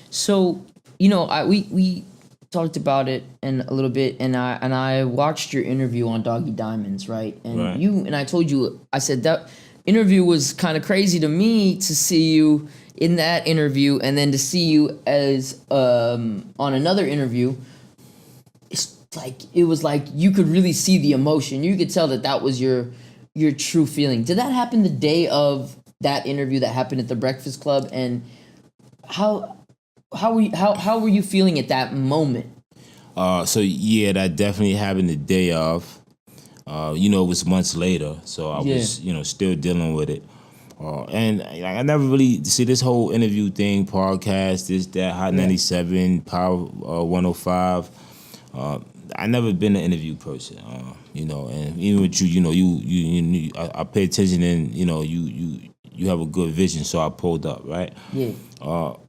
So we talked about it in a little bit, and I watched your interview on Doggie Diamonds, right? And I told you, I said that interview was kind of crazy to me to see you in that interview, and then to see you as on another interview. It was like you could really see the emotion. You could tell that was your true feeling. Did that happen the day of that interview that happened at the Breakfast Club? And how were you feeling at that moment? So yeah, that definitely happened the day of. It was months later, so I was still dealing with it. And I never really see this whole interview thing, podcast, this, that, Hot 97, Power 105. I never been an interview person, and even with you, I pay attention, and you have a good vision, so I pulled up, right? Yeah.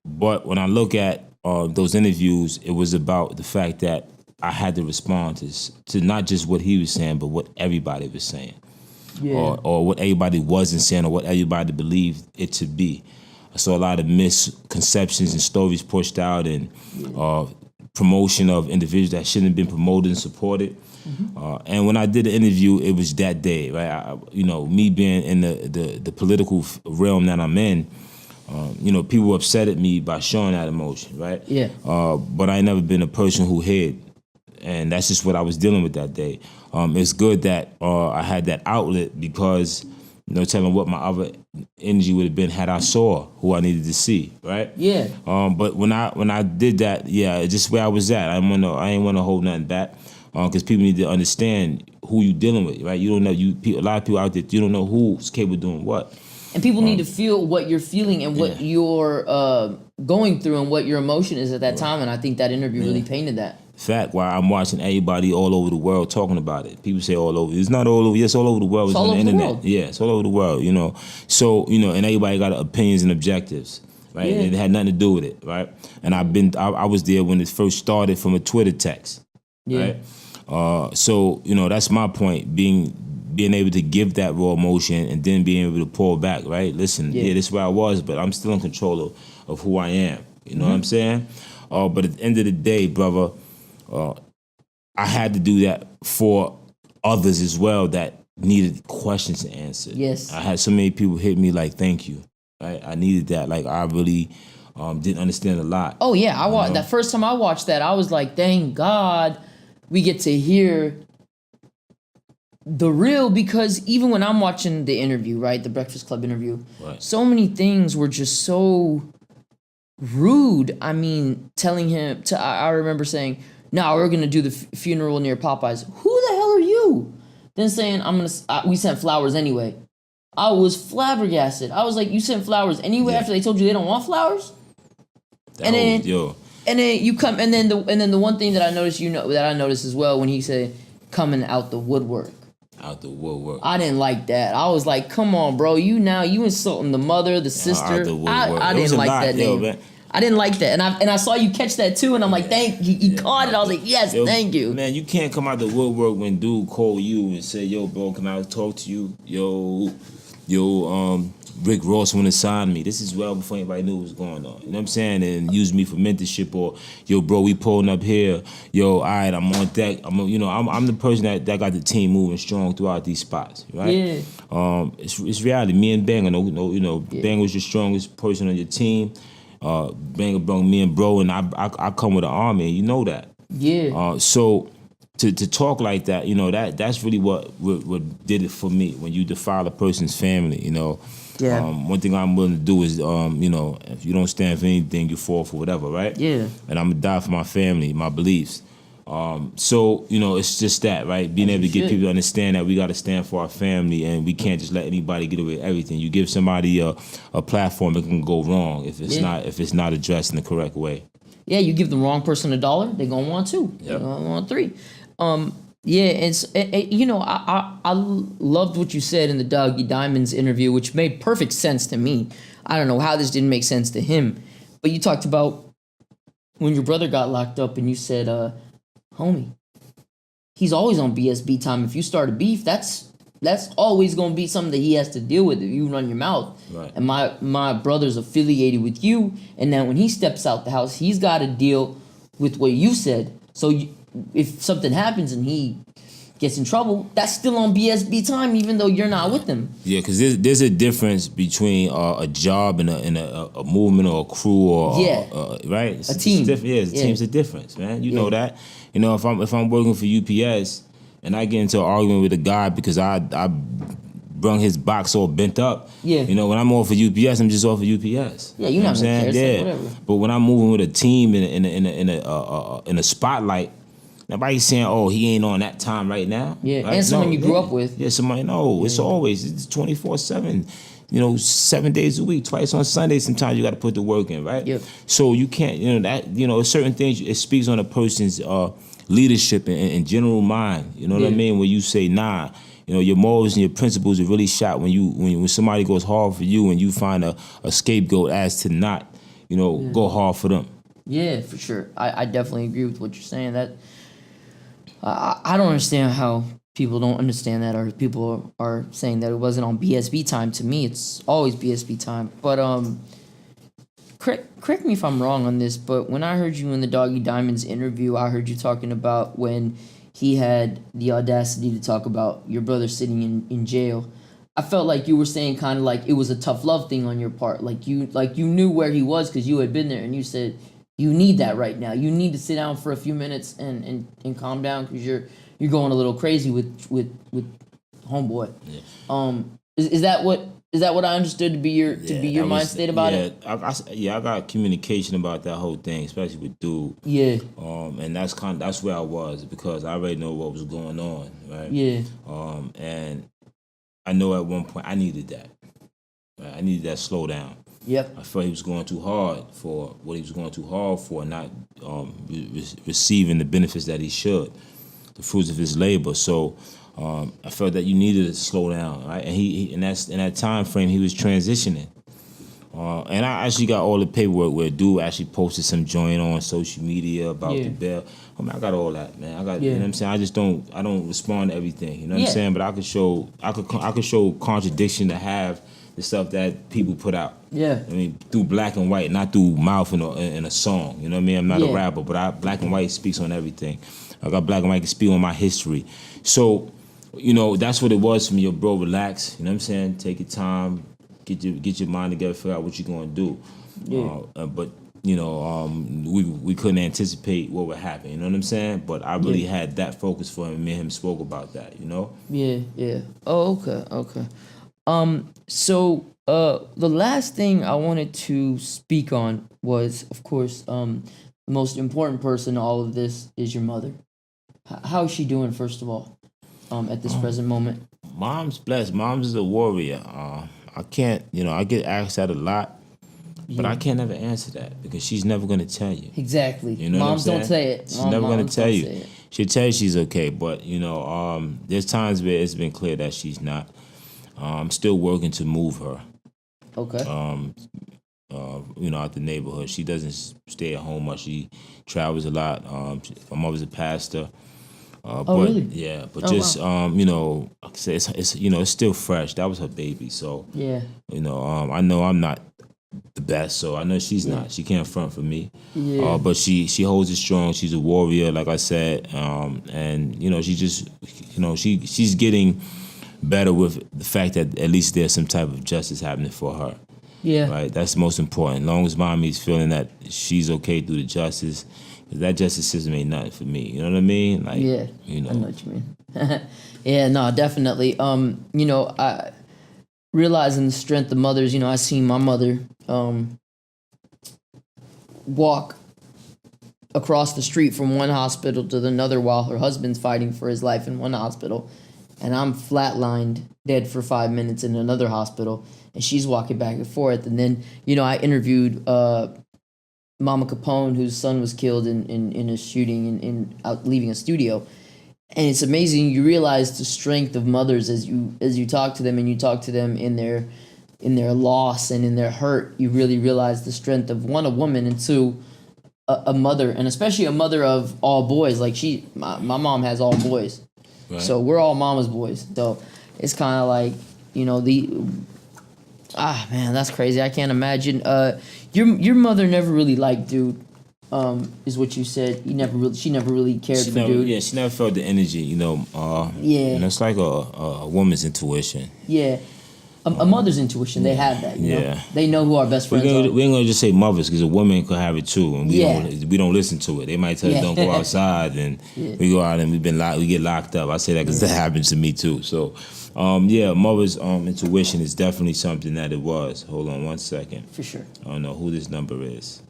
But when I look at those interviews, it was about the fact that I had to respond to not just what he was saying, but what everybody was saying, or what everybody wasn't saying, or what everybody believed it to be. I saw a lot of misconceptions and stories pushed out, and promotion of individuals that shouldn't have been promoted and supported. Mm-hmm. And when I did the interview, it was that day, right? Me being in the political realm that I'm in, people were upset at me by showing that emotion, right? Yeah. But I never been a person who hid, and that's just what I was dealing with that day. It's good that I had that outlet, because telling what my other energy would have been had I saw who I needed to see, right? Yeah. But when I did that, it's just where I was at. I ain't want to hold nothing back, because people need to understand who you dealing with, right? You don't know a lot of people out there, you don't know who's capable of doing what. And people need to feel what you're feeling and what you're going through and what your emotion is at that time. And I think that interview really painted that. Fact, while I'm watching everybody all over the world talking about it. People say all over. It's not all over. Yes, all over the world. It's on the internet. Yeah, it's all over the world, So, and everybody got opinions and objectives, right? Yeah. And it had nothing to do with it, right? And I was there when it first started from a Twitter text, right? So, that's my point, being able to give that raw emotion and then being able to pull back, right? Listen, this is where I was, but I'm still in control of who I am. You know what I'm saying? But at the end of the day, brother, I had to do that for others as well that needed questions answered. Yes. I had so many people hit me like, thank you. Right? I needed that. Like, I really didn't understand a lot. Oh, yeah. That first time I watched that, I was like, thank God we get to hear the real, because even when I'm watching the interview, right, the Breakfast Club interview, so many things were just so rude. I mean, telling him I remember saying, "No, we're gonna do the funeral near Popeyes." Who the hell are you? Then saying, we sent flowers anyway. I was flabbergasted. I was like, you sent flowers anyway after they told you they don't want flowers? And then you come, and then the one thing that I noticed, that I noticed as well, when he said coming out the woodwork. Out the woodwork. I didn't like that. I was like, come on, bro. You insulting the mother, the sister. I didn't like that name. Man. I didn't like that. And I saw you catch that too, and I'm like, thank you. You caught it. I was like, yes, thank you. Man, you can't come out the woodwork when dude call you and say, yo, bro, can I talk to you? Yo, Rick Ross want to sign me. This is well before anybody knew what was going on. You know what I'm saying? And use me for mentorship, or yo, bro, we pulling up here. Yo, all right, I'm on deck. I'm the person that got the team moving strong throughout these spots, right? Yeah. It's reality. Me and Banga, Banga was your strongest person on your team. Banga brought me and bro, and I come with an army, and you know that. Yeah. So to talk like that, that's really what did it for me. When you defile a person's family, Yeah. One thing I'm willing to do is, if you don't stand for anything, you fall for whatever, right? Yeah. And I'm gonna die for my family, my beliefs. So it's just that, right? Being able to get people to understand that we got to stand for our family, and we can't just let anybody get away with everything. You give somebody a platform, it can go wrong if it's not addressed in the correct way. Yeah, you give the wrong person $1, they're gonna want 2. They're gonna want 3. I loved what you said in the Doggie Diamonds interview, which made perfect sense to me. I don't know how this didn't make sense to him, but you talked about when your brother got locked up, and you said, homie, he's always on BSB time. If you start a beef, that's that's always gonna be something that he has to deal with if you run your mouth. Right. And my brother's affiliated with you, and now when he steps out the house, he's got to deal with what you said. So if something happens and he gets in trouble, that's still on BSB time, even though you're not with them. Yeah, because there's a difference between a job and a movement or a crew or right. A team. Team's a difference, man. You know that. You know, if I'm working for UPS and I get into an argument with a guy because I brung his box all bent up. Yeah. You know, when I'm off for UPS, I'm just off for UPS. Yeah, you're not gonna care. Yeah. Like, but when I'm moving with a team in a spotlight, nobody's saying, "Oh, he ain't on that time right now." Yeah, right? and someone you grew up with. Yeah, somebody. No, it's always 24/7. You know, 7 days a week, twice on Sunday. Sometimes you got to put the work in, right? Yep. So you can't, certain things. It speaks on a person's leadership and general mind. You know what I mean? When you say, "Nah," your morals and your principles are really shot when somebody goes hard for you and you find a scapegoat as to not, go hard for them. Yeah, for sure. I definitely agree with what you're saying. That I don't understand how people don't understand that, or people are saying that it wasn't on BSB time. To me, it's always BSB time. But correct me if I'm wrong on this, but when I heard you in the Doggie Diamonds interview, I heard you talking about when he had the audacity to talk about your brother sitting in jail. I felt like you were saying kind of like it was a tough love thing on your part. Like you knew where he was because you had been there, and you said you need that right now. You need to sit down for a few minutes and calm down because you're going a little crazy with homeboy. Yeah. Is that what I understood to be your mind state about it? I got communication about that whole thing, especially with dude. Yeah. And that's where I was because I already know what was going on, right? Yeah. And I know at one point I needed that. Right? I needed that slowdown. Yep. I felt he was going too hard for what he was going too hard for, not receiving the benefits that he should, the fruits of his labor. So I felt that you needed to slow down, right? And he in that time frame he was transitioning. And I actually got all the paperwork where dude actually posted some joint on social media about the bail. I mean, I got all that, man. You know what I'm saying? I don't respond to everything. You know what I'm saying? But I could show contradiction to have the stuff that people put out. Yeah. I mean, through black and white, not through mouth in a song. You know what I mean? I'm not a rapper, but black and white speaks on everything. I got black and white can speak on my history. So, that's what it was for me. Yo, bro, relax. You know what I'm saying? Take your time. Get your mind together. Figure out what you're gonna do. Yeah. But we couldn't anticipate what would happen. You know what I'm saying? But I really had that focus for him. Me and him spoke about that. Yeah. Yeah. Oh, okay. So the last thing I wanted to speak on was, of course, the most important person in all of this is your mother. How is she doing, first of all, at this present moment? Mom's blessed. Mom's is a warrior. I can't, I get asked that a lot, but I can't ever answer that because she's never going to tell you. Exactly. You know Moms don't say it. She's never going to tell you. She'll tell you she's okay, but, there's times where it's been clear that she's not. I'm still working to move her. Okay. Out the neighborhood. She doesn't stay at home much. She travels a lot. My mother's a pastor. Really? Yeah, but like I said, it's still fresh. That was her baby, so yeah. I know I'm not the best, so I know she's not. She can't front for me. Yeah. But she holds it strong. She's a warrior, like I said, and she just she's getting better with the fact that at least there's some type of justice happening for her. Yeah. Right. That's most important. As long as mommy's feeling that she's okay through the justice. That justice system ain't nothing for me. You know what I mean? Like, yeah, I know what you mean. Yeah, no, definitely. I realizing the strength of mothers. I seen my mother walk across the street from one hospital to another while her husband's fighting for his life in one hospital, and I'm flatlined, dead for 5 minutes in another hospital, and she's walking back and forth. And then, I interviewed Mama Capone, whose son was killed in a shooting in out leaving a studio, and it's amazing. You realize the strength of mothers as you talk to them, and you talk to them in their loss and in their hurt. You really realize the strength of, one, a woman, and two, a mother, and especially a mother of all boys. Like my mom has all boys, right. So we're all mama's boys. So it's kind of like, you know, man, that's crazy. I can't imagine. Your mother never really liked dude. Is what you said. She never really cared for dude. Yeah, she never felt the energy. You know. And it's like a woman's intuition. Yeah. A mother's intuition, they have that. You know? They know who our best friends are. We ain't gonna just say mothers because a woman could have it too, and we don't listen to it. They might tell us don't go outside, and we go out and we get locked up. I say that because that happens to me too. So, mother's intuition is definitely something that it was. Hold on one second. For sure. I don't know who this number is.